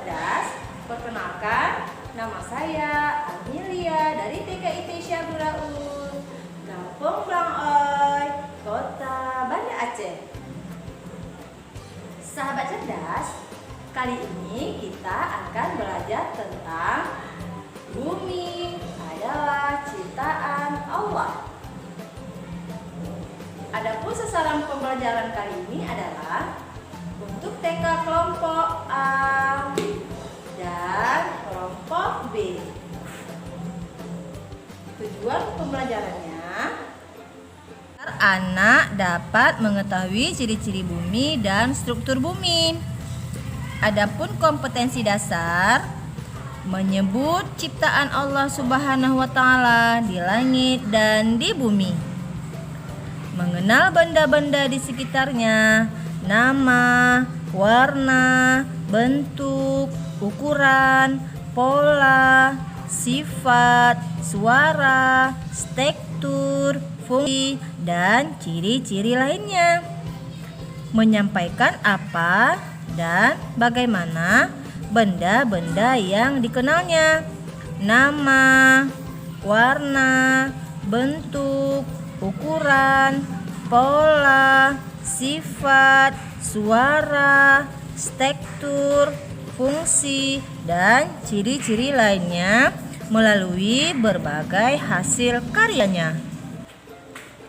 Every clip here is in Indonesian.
cerdas, perkenalkan, nama saya Amelia dari TKIT Syaburaun, Kampung Blangoi, Kota Banda Aceh. Sahabat cerdas, kali ini kita akan belajar tentang bumi adalah ciptaan Allah. Adapun sasaran pembelajaran kali ini adalah untuk TK kelompok A dan kelompok B. Tujuan pembelajarannya agar anak dapat mengetahui ciri-ciri bumi dan struktur bumi. Adapun kompetensi dasar menyebut ciptaan Allah Subhanahu wa Ta'ala di langit dan di bumi. Mengenal benda-benda di sekitarnya, nama, warna, bentuk, ukuran, pola, sifat, suara, struktur, fungsi, dan ciri-ciri lainnya. Menyampaikan apa dan bagaimana benda-benda yang dikenalnya, nama, warna, bentuk, ukuran, pola, sifat, suara, struktur, fungsi, dan ciri-ciri lainnya melalui berbagai hasil karyanya.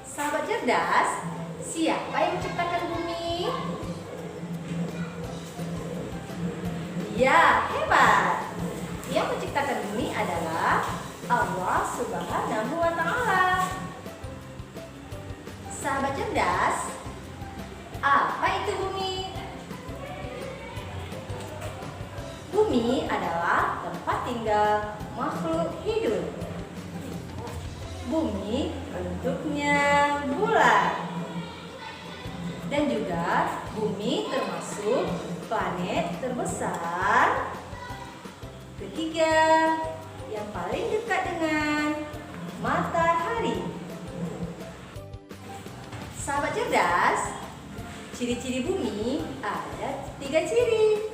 Sahabat cerdas, siapa yang menciptakan bumi? Ya, hebat! Yang menciptakan bumi adalah Allah Subhanahu wa Ta'ala. Sahabat cerdas, apa itu bumi? Bumi adalah tempat tinggal makhluk hidup. Bumi bentuknya bulat. Dan juga bumi termasuk planet terbesar ketiga yang paling dekat dengan matahari. Sahabat cerdas, ciri-ciri bumi ada 3 ciri,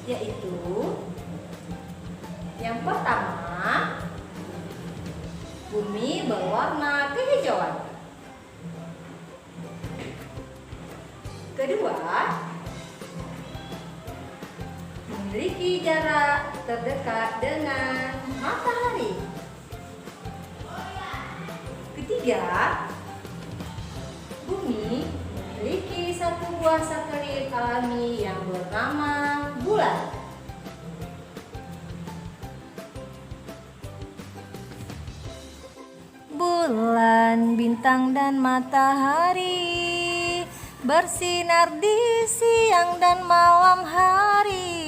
yaitu yang pertama, bumi berwarna kehijauan. Kedua, memiliki jarak terdekat dengan matahari. Ketiga, bumi memiliki satu buah satelit alami yang bernama bulan. Bulan, bintang, dan matahari bersinar di siang dan malam hari.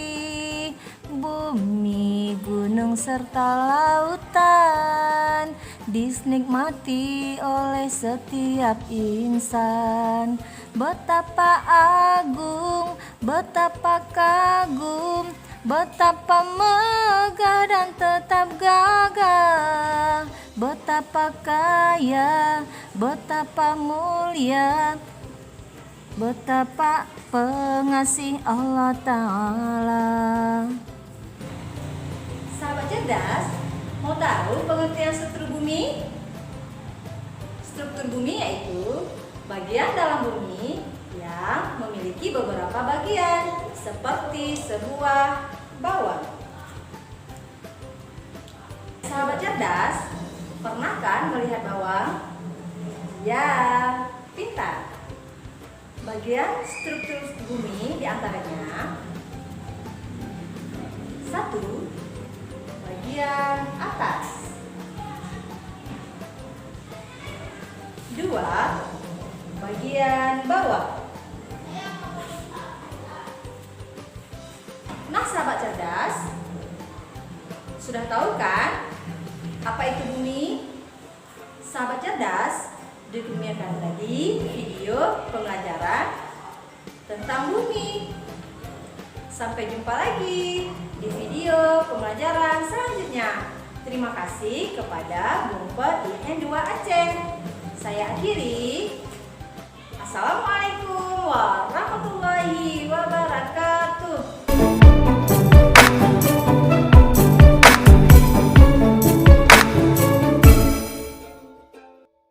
Bumi, gunung, serta lautan dinikmati oleh setiap insan. Betapa agung, betapa kagum, betapa megah dan tetap gagah. Betapa kaya, betapa mulia, betapa pengasih Allah Ta'ala. Sahabat cerdas, mau tahu pengertian struktur bumi? Struktur bumi yaitu bagian dalam bumi yang memiliki beberapa bagian seperti sebuah bawang. Sahabat cerdas, pernah kan melihat bawang? Ya, pintar. Bagian struktur bumi diantaranya: 1. Bagian atas. 2. Bagian bawah. Nah, sahabat cerdas, sudah tahu kan apa itu bumi? Sahabat cerdas, demikian tadi video pembelajaran tentang bumi. Sampai jumpa lagi di video pembelajaran selanjutnya. Terima kasih kepada Bumpet IN2 Aceh. Saya akhiri. Assalamualaikum warahmatullahi wabarakatuh.